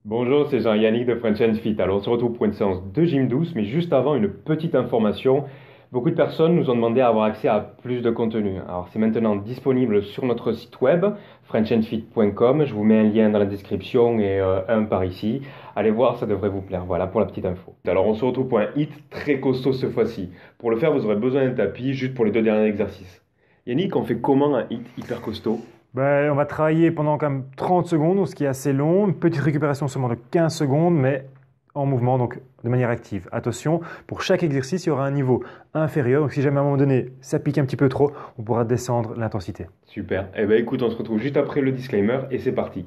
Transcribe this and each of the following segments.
Bonjour, c'est Jean-Yannick de French and Fit. Alors, on se retrouve pour une séance de gym douce, mais juste avant, une petite information. Beaucoup de personnes nous ont demandé à avoir accès à plus de contenu. Alors, c'est maintenant disponible sur notre site web, frenchandfit.com. Je vous mets un lien dans la description et un par ici. Allez voir, ça devrait vous plaire. Voilà pour la petite info. Alors, on se retrouve pour un hit très costaud cette fois-ci. Pour le faire, vous aurez besoin d'un tapis juste pour les deux derniers exercices. Yannick, on fait comment un hit hyper costaud? On va travailler pendant quand même 30 secondes, ce qui est assez long. Une petite récupération seulement de 15 secondes, mais en mouvement, donc de manière active. Attention, pour chaque exercice, il y aura un niveau inférieur. Donc si jamais à un moment donné, ça pique un petit peu trop, on pourra descendre l'intensité. Super. Eh bien, écoute, on se retrouve juste après le disclaimer et c'est parti.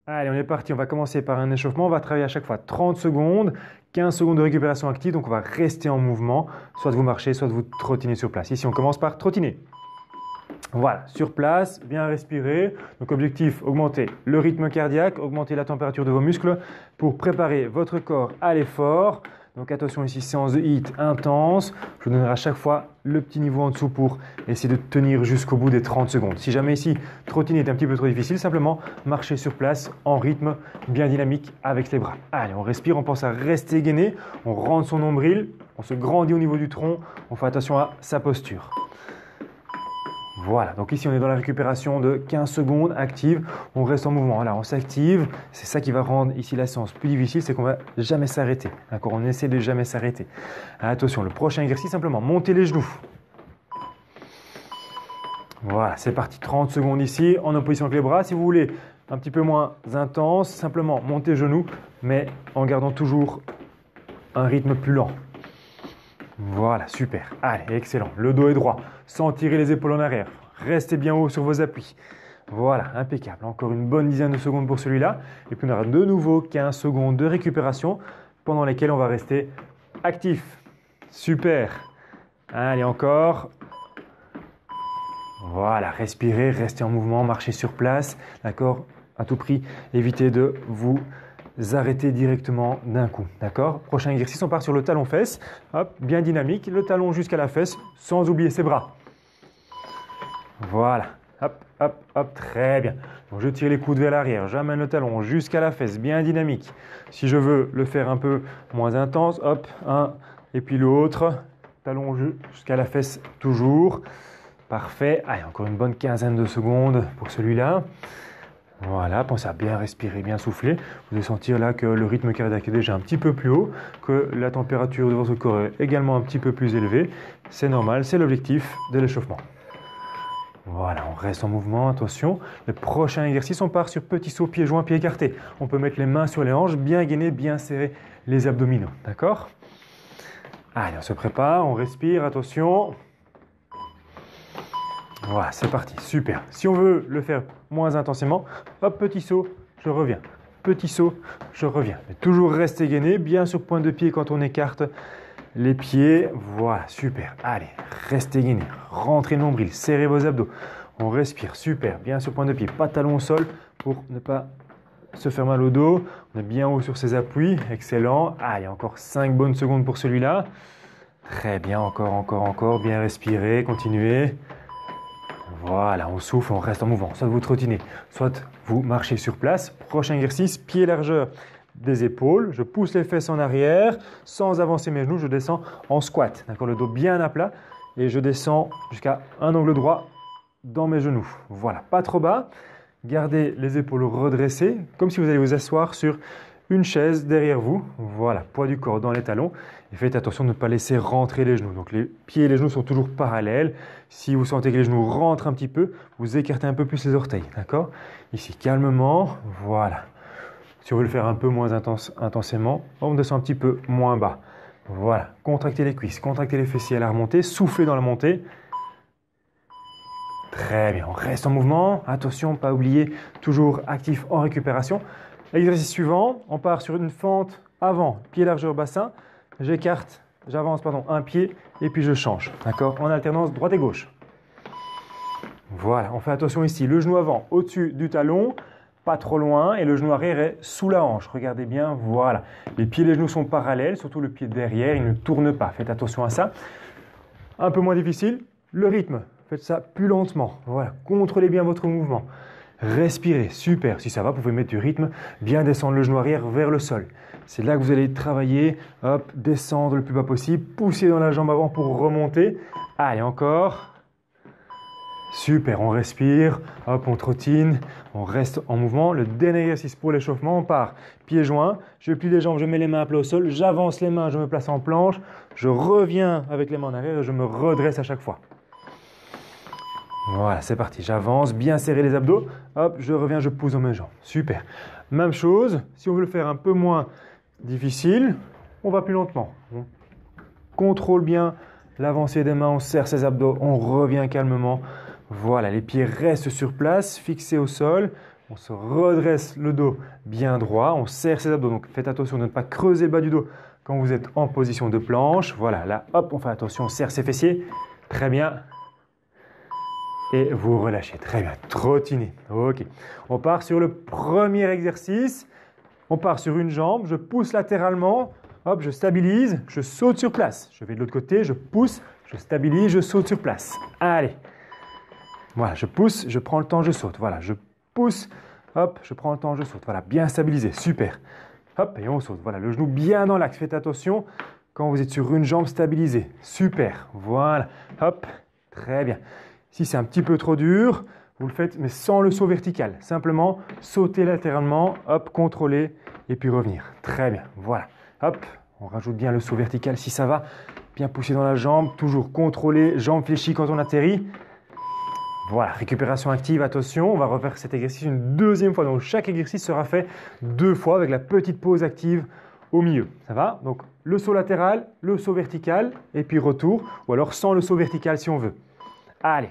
Allez, on est parti. On va commencer par un échauffement. On va travailler à chaque fois 30 secondes, 15 secondes de récupération active. Donc on va rester en mouvement. Soit vous marchez, soit vous trottinez sur place. Ici, on commence par trottiner. Voilà, sur place, bien respirer. Donc objectif, augmenter le rythme cardiaque, augmenter la température de vos muscles pour préparer votre corps à l'effort. Donc attention ici, séance de HIIT intense. Je vous donnerai à chaque fois le petit niveau en dessous pour essayer de tenir jusqu'au bout des 30 secondes. Si jamais ici, trottiner est un petit peu trop difficile, simplement marcher sur place en rythme bien dynamique avec les bras. Allez, on respire, on pense à rester gainé, on rentre son nombril, on se grandit au niveau du tronc, on fait attention à sa posture. Voilà, donc ici on est dans la récupération de 15 secondes active, on reste en mouvement, là on s'active, c'est ça qui va rendre ici la séance plus difficile, c'est qu'on ne va jamais s'arrêter, d'accord, on essaie de jamais s'arrêter. Attention, le prochain exercice, simplement monter les genoux. Voilà, c'est parti, 30 secondes ici, en opposition avec les bras, si vous voulez un petit peu moins intense, simplement monter les genoux, mais en gardant toujours un rythme plus lent. Voilà, super. Allez, excellent. Le dos est droit, sans tirer les épaules en arrière. Restez bien haut sur vos appuis. Voilà, impeccable. Encore une bonne dizaine de secondes pour celui-là. Et puis on aura de nouveau 15 secondes de récupération pendant lesquelles on va rester actif. Super. Allez, encore. Voilà, respirez, restez en mouvement, marchez sur place. D'accord? À tout prix, évitez de vous arrêter directement d'un coup. D'accord? Prochain exercice, on part sur le talon-fesse. Hop, bien dynamique, le talon jusqu'à la fesse, sans oublier ses bras. Voilà. Hop, hop, hop, très bien. Donc je tire les coudes vers l'arrière, j'amène le talon jusqu'à la fesse, bien dynamique. Si je veux le faire un peu moins intense, hop, un, et puis l'autre. Talon jusqu'à la fesse, toujours. Parfait. Allez, encore une bonne quinzaine de secondes pour celui-là. Voilà, pensez à bien respirer, bien souffler. Vous allez sentir là que le rythme cardiaque est déjà un petit peu plus haut, que la température de votre corps est également un petit peu plus élevée. C'est normal, c'est l'objectif de l'échauffement. Voilà, on reste en mouvement, attention. Le prochain exercice, on part sur petit saut, pieds joints, pieds écartés. On peut mettre les mains sur les hanches, bien gainer, bien serrer les abdominaux. D'accord? Allez, on se prépare, on respire, attention. Voilà, c'est parti, super. Si on veut le faire moins intensément, hop, petit saut, je reviens. Petit saut, je reviens. Mais toujours rester gainé, bien sur point de pied quand on écarte les pieds. Voilà, super. Allez, restez gainé. Rentrez le nombril, serrez vos abdos. On respire, super. Bien sur point de pied, pas de talon au sol pour ne pas se faire mal au dos. On est bien haut sur ses appuis, excellent. Allez, encore 5 bonnes secondes pour celui-là. Très bien, encore. Bien respirer, continuez. Voilà, on souffle, on reste en mouvement. Soit vous trottinez, soit vous marchez sur place. Prochain exercice, pied largeur des épaules. Je pousse les fesses en arrière sans avancer mes genoux. Je descends en squat. D'accord, le dos bien à plat et je descends jusqu'à un angle droit dans mes genoux. Voilà, pas trop bas. Gardez les épaules redressées comme si vous allez vous asseoir sur une chaise derrière vous. Voilà, poids du corps dans les talons. Et faites attention de ne pas laisser rentrer les genoux. Donc les pieds et les genoux sont toujours parallèles. Si vous sentez que les genoux rentrent un petit peu, vous écartez un peu plus les orteils. D'accord? Ici, calmement. Voilà. Si on veut le faire un peu moins intensément, on descend un petit peu moins bas. Voilà. Contractez les cuisses, contractez les fessiers à la remontée. Soufflez dans la montée. Très bien. On reste en mouvement. Attention, pas oublier, toujours actif en récupération. L'exercice suivant, on part sur une fente avant, pied largeur bassin. J'avance un pied et puis je change. D'accord? En alternance droite et gauche. Voilà, on fait attention ici. Le genou avant au-dessus du talon. pas trop loin et le genou arrière est sous la hanche. Regardez bien, voilà. Les pieds et les genoux sont parallèles, surtout le pied derrière, il ne tourne pas. Faites attention à ça. Un peu moins difficile, le rythme. Faites ça plus lentement. Voilà, contrôlez bien votre mouvement. Respirez, super. Si ça va, vous pouvez mettre du rythme, bien descendre le genou arrière vers le sol. C'est là que vous allez travailler. Hop, descendre le plus bas possible, pousser dans la jambe avant pour remonter. Allez, encore. Super, on respire, hop, on trottine, on reste en mouvement. Le dernier exercice pour l'échauffement, on part pieds joints, je plie les jambes, je mets les mains à plat au sol, j'avance les mains, je me place en planche, je reviens avec les mains en arrière et je me redresse à chaque fois. Voilà, c'est parti, j'avance, bien serrer les abdos, hop, je reviens, je pousse dans mes jambes. Super. Même chose, si on veut le faire un peu moins difficile, on va plus lentement. On contrôle bien l'avancée des mains, on serre ses abdos, on revient calmement. Voilà, les pieds restent sur place, fixés au sol. On se redresse le dos bien droit, on serre ses abdos. Donc faites attention de ne pas creuser le bas du dos quand vous êtes en position de planche. Voilà, là, hop, on fait attention, on serre ses fessiers. Très bien. Et vous relâchez. Très bien. Trottinez. Ok. On part sur le premier exercice. On part sur une jambe, je pousse latéralement. Hop, je stabilise, je saute sur place. Je vais de l'autre côté, je pousse, je stabilise, je saute sur place. Allez. Voilà, je pousse, je prends le temps, je saute. Voilà, je pousse, hop, je prends le temps, je saute. Voilà, bien stabilisé, super. Hop, et on saute. Voilà, le genou bien dans l'axe. Faites attention quand vous êtes sur une jambe stabilisée. Super, voilà. Hop, très bien. Si c'est un petit peu trop dur, vous le faites, mais sans le saut vertical. Simplement, sauter latéralement, hop, contrôler, et puis revenir. Très bien, voilà. Hop, on rajoute bien le saut vertical si ça va. Bien pousser dans la jambe, toujours contrôler, jambe fléchie quand on atterrit. Voilà, récupération active, attention, on va refaire cet exercice une deuxième fois. Donc chaque exercice sera fait 2 fois avec la petite pause active au milieu. Ça va? Donc le saut latéral, le saut vertical et puis retour. Ou alors sans le saut vertical si on veut. Allez.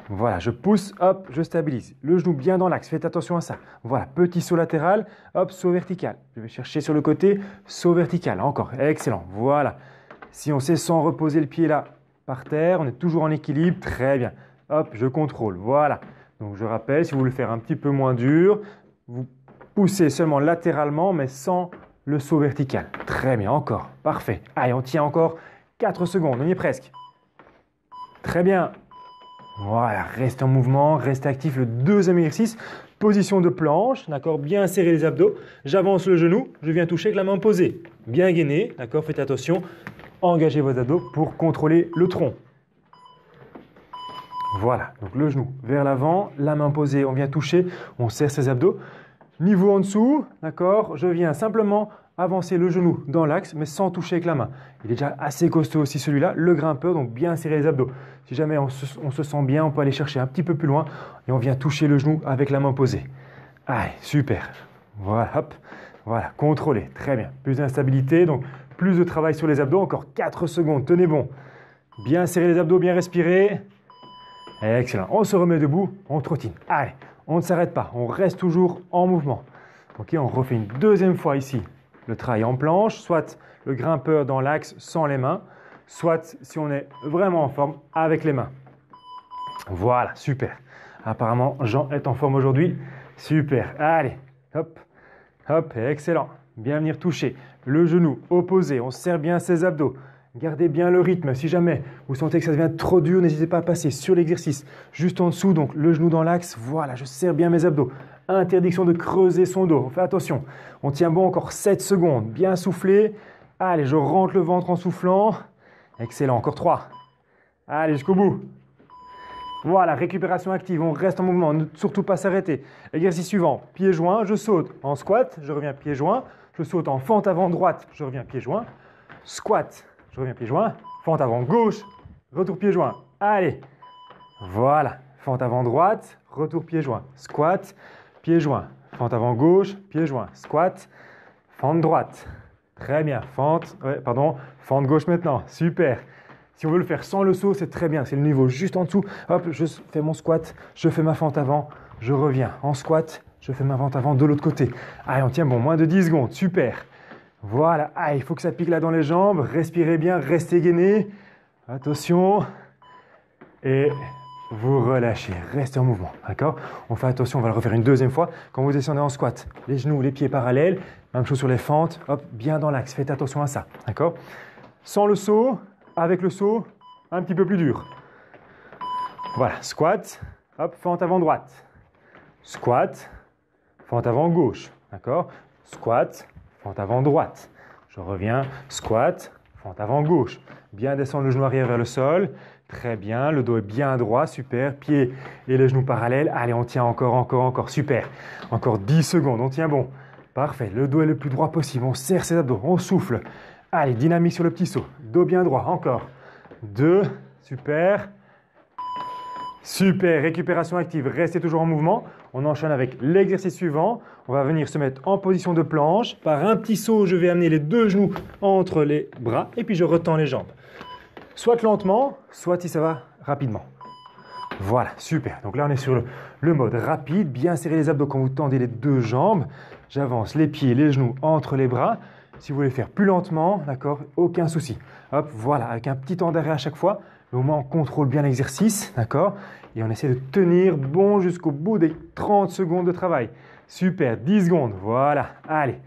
Voilà, je pousse, hop, je stabilise. Le genou bien dans l'axe, faites attention à ça. Voilà, petit saut latéral, hop, saut vertical. Je vais chercher sur le côté, saut vertical. Encore, excellent. Voilà. Si on sait sans reposer le pied là par terre, on est toujours en équilibre, très bien. Hop, je contrôle, voilà. Donc je rappelle, si vous voulez le faire un petit peu moins dur, vous poussez seulement latéralement, mais sans le saut vertical. Très bien, encore, parfait. Allez, on tient encore 4 secondes, on y est presque. Très bien. Voilà, reste en mouvement, reste actif. Le deuxième exercice, position de planche, d'accord, bien serrer les abdos. J'avance le genou, je viens toucher avec la main posée. Bien gainé, d'accord, faites attention. Engagez vos abdos pour contrôler le tronc. Voilà, donc le genou vers l'avant, la main posée, on vient toucher, on serre ses abdos. Niveau en dessous, d'accord, je viens simplement avancer le genou dans l'axe, mais sans toucher avec la main. Il est déjà assez costaud aussi celui-là, le grimpeur, donc bien serrer les abdos. Si jamais on se sent bien, on peut aller chercher un petit peu plus loin et on vient toucher le genou avec la main posée. Allez, super. Voilà, hop, voilà, contrôlez, très bien. Plus d'instabilité, donc plus de travail sur les abdos, encore 4 secondes, tenez bon. Bien serrer les abdos, bien respirer. Excellent, on se remet debout, on trottine. Allez, on ne s'arrête pas, on reste toujours en mouvement. Ok, on refait une deuxième fois ici. Le travail en planche, soit le grimpeur dans l'axe sans les mains, soit si on est vraiment en forme avec les mains. Voilà, super. Apparemment, Jean est en forme aujourd'hui. Super. Allez, hop, hop, excellent. Bien venir toucher le genou opposé. On serre bien ses abdos. Gardez bien le rythme. Si jamais vous sentez que ça devient trop dur, n'hésitez pas à passer sur l'exercice juste en dessous. Donc le genou dans l'axe. Voilà, je serre bien mes abdos. Interdiction de creuser son dos. On fait attention. On tient bon encore 7 secondes. Bien souffler. Allez, je rentre le ventre en soufflant. Excellent. Encore 3. Allez, jusqu'au bout. Voilà, récupération active. On reste en mouvement. Ne surtout pas s'arrêter. Exercice suivant. Pieds joints. Je saute en squat. Je reviens pieds joints. Je saute en fente avant droite. Je reviens pieds joints. Squat. Je reviens pieds joints. Fente avant gauche. Retour pieds joints. Allez. Voilà. Fente avant droite. Retour pieds joints. Squat. Pieds joints. Fente avant gauche. Pieds joints. Squat. Fente droite. Très bien. Fente gauche maintenant. Super. Si on veut le faire sans le saut, c'est très bien. C'est le niveau juste en dessous. Hop, je fais mon squat. Je fais ma fente avant. Je reviens en squat. Je fais ma fente avant de l'autre côté. Allez, on tient bon. Moins de 10 secondes. Super. Voilà. Ah, il faut que ça pique là dans les jambes. Respirez bien. Restez gainé. Attention. Et vous relâchez, restez en mouvement, d'accord? On fait attention, on va le refaire une deuxième fois. Quand vous descendez en squat, les genoux, les pieds parallèles, même chose sur les fentes, hop, bien dans l'axe, faites attention à ça, d'accord? Sans le saut, avec le saut, un petit peu plus dur. Voilà, squat, hop, fente avant droite. Squat, fente avant gauche, d'accord? Squat, fente avant droite. Je reviens, squat, fente avant gauche. Bien descendre le genou arrière vers le sol. Très bien, le dos est bien droit, super. Pieds et les genoux parallèles. Allez, on tient encore, super. Encore 10 secondes, on tient bon. Parfait, le dos est le plus droit possible. On serre ses abdos, on souffle. Allez, dynamique sur le petit saut. Dos bien droit, encore. 2, super. Super, récupération active, restez toujours en mouvement. On enchaîne avec l'exercice suivant. On va venir se mettre en position de planche. Par un petit saut, je vais amener les deux genoux entre les bras et puis je retends les jambes. Soit lentement, soit si ça va rapidement. Voilà, super. Donc là, on est sur le mode rapide. Bien serrer les abdos quand vous tendez les deux jambes. J'avance les pieds, les genoux entre les bras. Si vous voulez faire plus lentement, d'accord, aucun souci. Hop, voilà, avec un petit temps d'arrêt à chaque fois. Au moins, on contrôle bien l'exercice, d'accord? Et on essaie de tenir bon jusqu'au bout des 30 secondes de travail. Super, 10 secondes, voilà. Allez,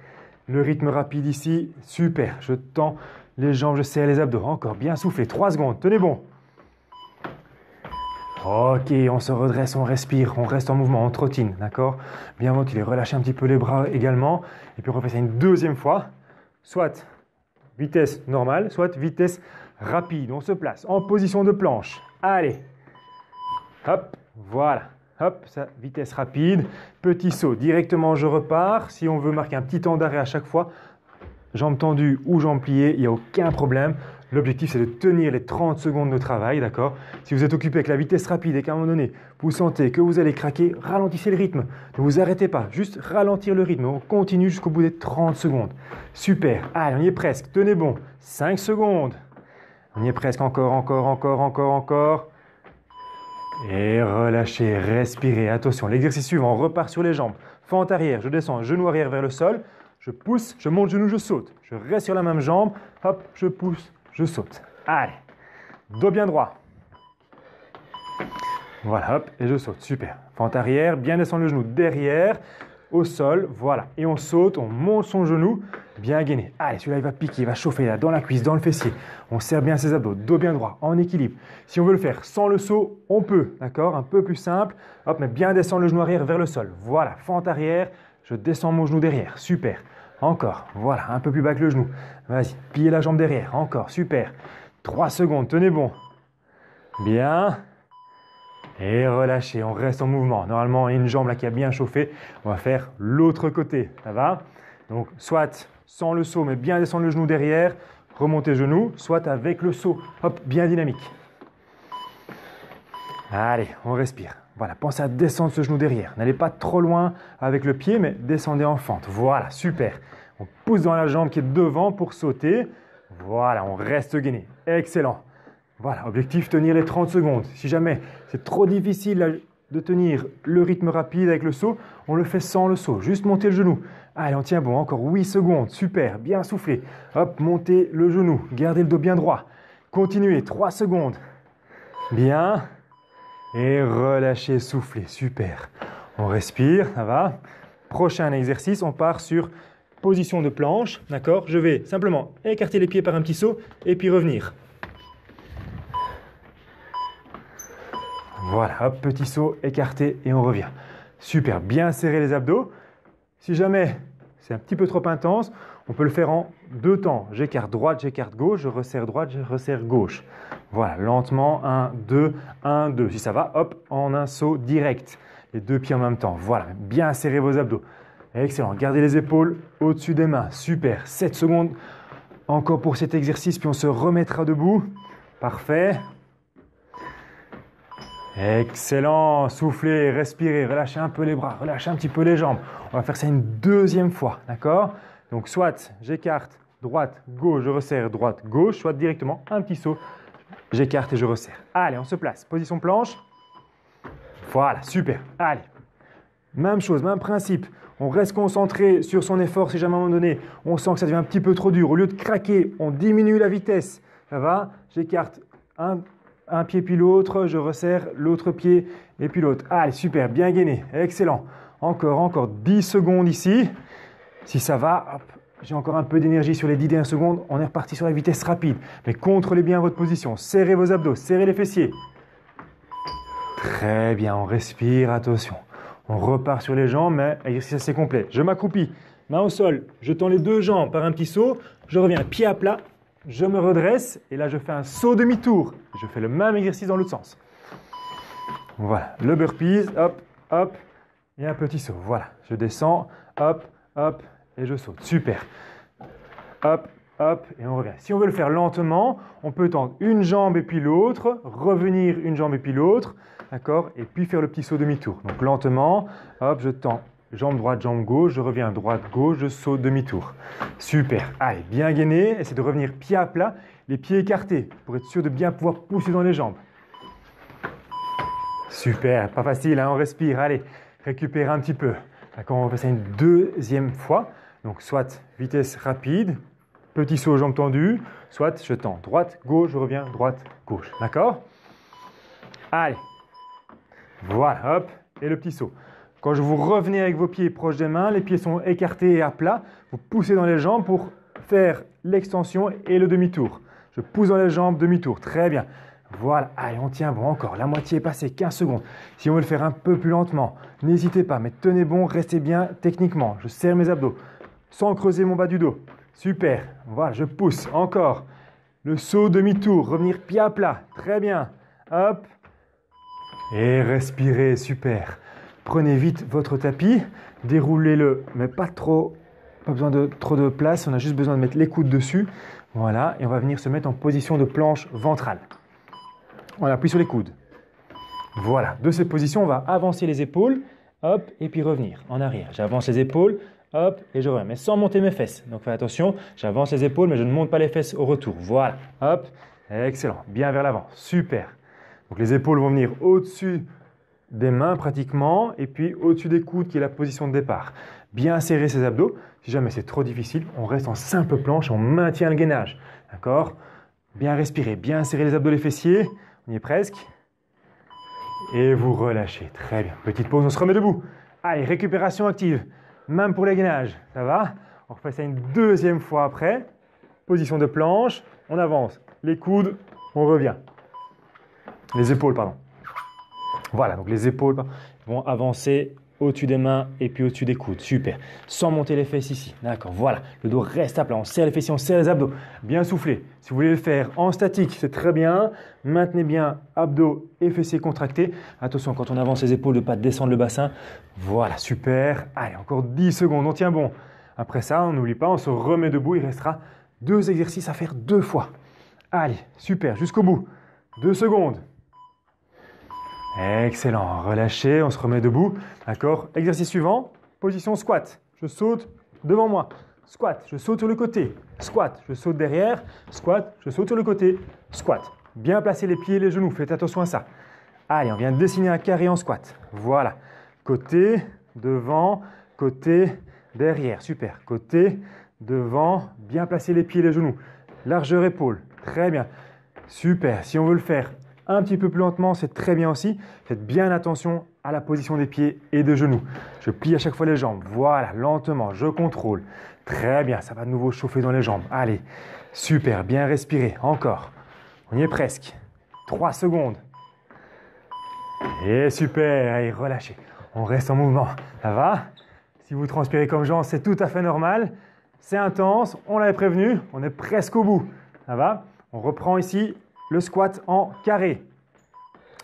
le rythme rapide ici, super. Je tends les jambes, je serre les abdos. Encore, bien soufflé, 3 secondes, tenez bon. Ok, on se redresse, on respire, on reste en mouvement, on trottine, d'accord? Bien motivé, relâchez un petit peu les bras également. Et puis on refait ça une deuxième fois. Soit vitesse normale, soit vitesse rapide. On se place en position de planche. Allez, hop, voilà. Hop, ça, vitesse rapide. Petit saut, directement je repars. Si on veut marquer un petit temps d'arrêt à chaque fois, jambes tendues ou jambes pliées, il n'y a aucun problème. L'objectif, c'est de tenir les 30 secondes de travail, d'accord? Si vous êtes occupé avec la vitesse rapide et qu'à un moment donné, vous sentez que vous allez craquer, ralentissez le rythme. Ne vous arrêtez pas, juste ralentir le rythme. On continue jusqu'au bout des 30 secondes. Super, allez, on y est presque, tenez bon. 5 secondes. On y est presque, encore. Et relâchez, respirez. Attention, l'exercice suivant, on repart sur les jambes. Fente arrière, je descends, genou arrière vers le sol. Je pousse, je monte genou, je saute. Je reste sur la même jambe. Hop, je pousse, je saute. Allez, dos bien droit. Voilà, hop, et je saute. Super. Fente arrière, bien descendre le genou derrière, au sol. Voilà. Et on saute, on monte son genou, bien gainé. Allez, celui-là, il va piquer, il va chauffer là, dans la cuisse, dans le fessier. On serre bien ses abdos, dos bien droit, en équilibre. Si on veut le faire sans le saut, on peut, d'accord? Un peu plus simple. Hop, mais bien descendre le genou arrière vers le sol. Voilà, fente arrière, je descends mon genou derrière. Super. Encore, voilà, un peu plus bas que le genou. Vas-y, pliez la jambe derrière, encore, super. 3 secondes, tenez bon. Bien. Et relâchez, on reste en mouvement. Normalement, il y a une jambe là qui a bien chauffé. On va faire l'autre côté, ça va? Donc, soit sans le saut, mais bien descendre le genou derrière, remonter genou, soit avec le saut, hop, bien dynamique. Allez, on respire. Voilà, pensez à descendre ce genou derrière. N'allez pas trop loin avec le pied, mais descendez en fente. Voilà, super. On pousse dans la jambe qui est devant pour sauter. Voilà, on reste gainé. Excellent. Voilà, objectif, tenir les 30 secondes. Si jamais c'est trop difficile de tenir le rythme rapide avec le saut, on le fait sans le saut. Juste monter le genou. Allez, on tient bon. Encore 8 secondes. Super, bien soufflé. Hop, montez le genou. Gardez le dos bien droit. Continuez, 3 secondes. Bien. Et relâchez, soufflez, super. On respire, ça va. Prochain exercice, on part sur position de planche, d'accord? Je vais simplement écarter les pieds par un petit saut et puis revenir. Voilà, hop, petit saut, écarté et on revient. Super, bien serrer les abdos. Si jamais c'est un petit peu trop intense, on peut le faire en 2 temps. J'écarte droite, j'écarte gauche, je resserre droite, je resserre gauche. Voilà, lentement, 1, 2, 1, 2. Si ça va, hop, en un saut direct. Les 2 pieds en même temps. Voilà, bien serrer vos abdos. Excellent, gardez les épaules au-dessus des mains. Super, 7 secondes encore pour cet exercice, puis on se remettra debout. Parfait. Excellent, soufflez, respirez, relâchez un peu les bras, relâchez un petit peu les jambes. On va faire ça une deuxième fois, d'accord? Donc soit j'écarte droite, gauche, je resserre droite, gauche, soit directement un petit saut, j'écarte et je resserre. Allez, on se place, position planche. Voilà, super. Allez, même chose, même principe. On reste concentré sur son effort si jamais à un moment donné, on sent que ça devient un petit peu trop dur. Au lieu de craquer, on diminue la vitesse. Ça va? J'écarte un pied puis l'autre, je resserre l'autre pied et puis l'autre. Allez, super, bien gainé, excellent. Encore 10 secondes ici. Si ça va, hop, j'ai encore un peu d'énergie sur les 10 dernières secondes. On est reparti sur la vitesse rapide. Mais contrôlez bien votre position. Serrez vos abdos, serrez les fessiers. Très bien, on respire, attention. On repart sur les jambes, mais exercice assez complet. Je m'accroupis, main au sol. Je tends les deux jambes par un petit saut. Je reviens pied à plat. Je me redresse et là, je fais un saut demi-tour. Je fais le même exercice dans l'autre sens. Voilà, le burpees, hop, hop, et un petit saut. Voilà, je descends, hop, hop, et je saute. Super. Hop, hop, et on revient. Si on veut le faire lentement, on peut tendre une jambe et puis l'autre, revenir une jambe et puis l'autre, d'accord, et puis faire le petit saut demi-tour. Donc lentement, hop, je tends jambe droite, jambe gauche, je reviens droite, gauche, je saute demi-tour. Super. Allez, bien gainé, essayez de revenir pied à plat, les pieds écartés, pour être sûr de bien pouvoir pousser dans les jambes. Super, pas facile, hein, on respire. Allez, récupère un petit peu. D'accord, on va faire ça une deuxième fois. Donc, soit vitesse rapide, petit saut, jambes tendues, soit je tends droite, gauche, je reviens droite, gauche. D'accord? Allez. Voilà, hop, et le petit saut. Quand vous revenez avec vos pieds proches des mains, les pieds sont écartés et à plat. Vous poussez dans les jambes pour faire l'extension et le demi-tour. Je pousse dans les jambes, demi-tour. Très bien. Voilà, allez, on tient bon encore. La moitié est passée, 15 secondes. Si on veut le faire un peu plus lentement, n'hésitez pas, mais tenez bon, restez bien techniquement. Je serre mes abdos sans creuser mon bas du dos. Super, voilà, je pousse encore. Le saut demi-tour, revenir pied à plat. Très bien. Hop. Et respirez, super. Prenez vite votre tapis, déroulez-le, mais pas besoin de trop de place. On a juste besoin de mettre les coudes dessus. Voilà, et on va venir se mettre en position de planche ventrale. On appuie sur les coudes. Voilà, de cette position, on va avancer les épaules, hop, et puis revenir en arrière. J'avance les épaules, hop, et je reviens, mais sans monter mes fesses. Donc faites attention, j'avance les épaules, mais je ne monte pas les fesses au retour. Voilà, hop, excellent, bien vers l'avant, super. Donc les épaules vont venir au-dessus des mains pratiquement, et puis au-dessus des coudes qui est la position de départ. Bien serrer ses abdos. Si jamais c'est trop difficile, on reste en simple planche, on maintient le gainage. D'accord? Bien respirer, bien serrer les abdos, les fessiers. On y est presque. Et vous relâchez. Très bien. Petite pause, on se remet debout. Allez, récupération active. Même pour les gainages. Ça va? On refait ça une deuxième fois après. Position de planche. On avance. Les coudes, on revient. Les épaules, pardon. Voilà, donc les épaules vont avancer au-dessus des mains et puis au-dessus des coudes. Super. Sans monter les fesses ici. D'accord, voilà. Le dos reste à plat. On serre les fessiers, on serre les abdos. Bien soufflé. Si vous voulez le faire en statique, c'est très bien. Maintenez bien abdos et fessiers contractés. Attention, quand on avance les épaules, de ne pas descendre le bassin. Voilà, super. Allez, encore 10 secondes. On tient bon. Après ça, on n'oublie pas, on se remet debout. Il restera 2 exercices à faire 2 fois. Allez, super. Jusqu'au bout. 2 secondes. Excellent, relâchez, on se remet debout, d'accord? Exercice suivant, position squat. Je saute devant moi, squat, je saute sur le côté, squat, je saute derrière, squat, je saute sur le côté, squat. Bien placer les pieds et les genoux, faites attention à ça. Allez, on vient de dessiner un carré en squat. Voilà, côté, devant, côté, derrière, super. Côté, devant, bien placer les pieds et les genoux. Largeur épaule, très bien, super. Si on veut le faire un petit peu plus lentement, c'est très bien aussi. Faites bien attention à la position des pieds et des genoux. Je plie à chaque fois les jambes. Voilà, lentement, je contrôle. Très bien, ça va de nouveau chauffer dans les jambes. Allez, super, bien respirer. Encore. On y est presque. 3 secondes. Et super, allez, relâchez. On reste en mouvement. Ça va? Si vous transpirez comme Jean, c'est tout à fait normal. C'est intense, on l'avait prévenu, on est presque au bout. Ça va? On reprend ici le squat en carré.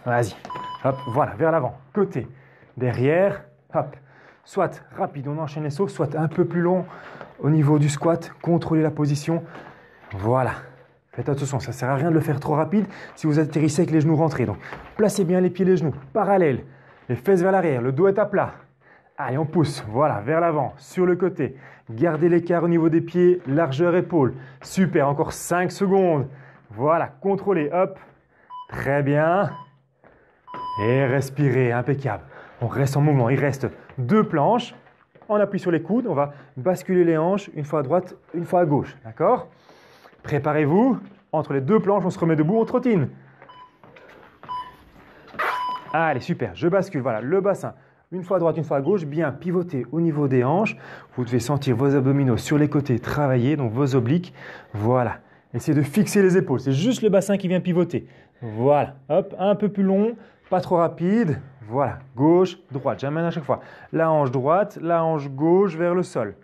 Vas-y. Hop, voilà, vers l'avant. Côté, derrière, hop. Soit rapide, on enchaîne les sauts, soit un peu plus long au niveau du squat. Contrôlez la position. Voilà. Faites attention, ça ne sert à rien de le faire trop rapide si vous atterrissez avec les genoux rentrés. Donc, placez bien les pieds et les genoux parallèles. Les fesses vers l'arrière, le dos est à plat. Allez, on pousse. Voilà, vers l'avant, sur le côté. Gardez l'écart au niveau des pieds, largeur épaule. Super, encore 5 secondes. Voilà, contrôlez, hop, très bien. Et respirez, impeccable. On reste en mouvement, il reste 2 planches. On appuie sur les coudes, on va basculer les hanches, une fois à droite, une fois à gauche, d'accord? Préparez-vous, entre les 2 planches, on se remet debout, on trottine. Allez, super. Je bascule. Voilà, le bassin. Une fois à droite, une fois à gauche. Bien pivoter au niveau des hanches. Vous devez sentir vos abdominaux sur les côtés travailler, donc vos obliques. Voilà. Essayez de fixer les épaules. C'est juste le bassin qui vient pivoter. Voilà. Hop, un peu plus long, pas trop rapide. Voilà. Gauche, droite. J'amène à chaque fois la hanche droite, la hanche gauche vers le sol.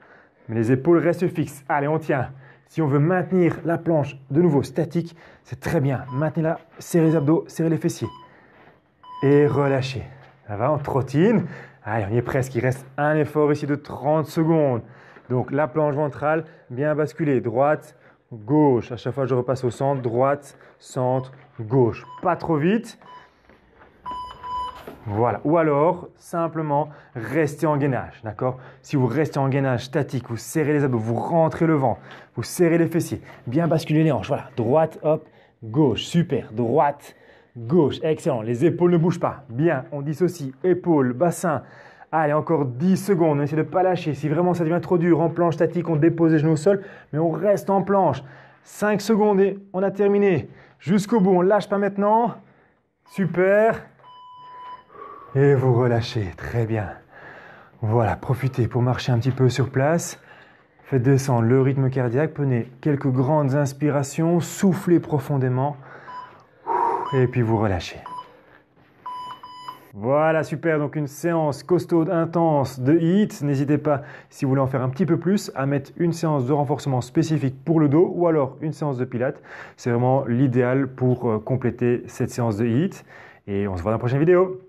Mais les épaules restent fixes. Allez, on tient. Si on veut maintenir la planche de nouveau statique, c'est très bien. Maintenez-la, serrez les abdos, serrez les fessiers. Et relâchez. Ça va, on trottine. Allez, on y est presque. Il reste un effort ici de 30 secondes. Donc la planche ventrale, bien basculée. Droite, gauche. À chaque fois, je repasse au centre. Droite, centre, gauche. Pas trop vite. Voilà. Ou alors, simplement, restez en gainage. D'accord? Si vous restez en gainage statique, vous serrez les abdos, vous rentrez le ventre, vous serrez les fessiers. Bien basculer les hanches. Voilà. Droite, hop, gauche. Super. Droite, gauche. Excellent. Les épaules ne bougent pas. Bien. On dissocie épaules, bassin. Allez, encore 10 secondes. On essaie de ne pas lâcher. Si vraiment ça devient trop dur, en planche statique, on dépose les genoux au sol, mais on reste en planche. 5 secondes et on a terminé. Jusqu'au bout. On ne lâche pas maintenant. Super. Et vous relâchez, très bien. Voilà, profitez pour marcher un petit peu sur place. Faites descendre le rythme cardiaque, prenez quelques grandes inspirations, soufflez profondément. Et puis vous relâchez. Voilà, super. Donc une séance costaude, intense de HIIT. N'hésitez pas, si vous voulez en faire un petit peu plus, à mettre une séance de renforcement spécifique pour le dos ou alors une séance de pilates. C'est vraiment l'idéal pour compléter cette séance de HIIT. Et on se voit dans la prochaine vidéo.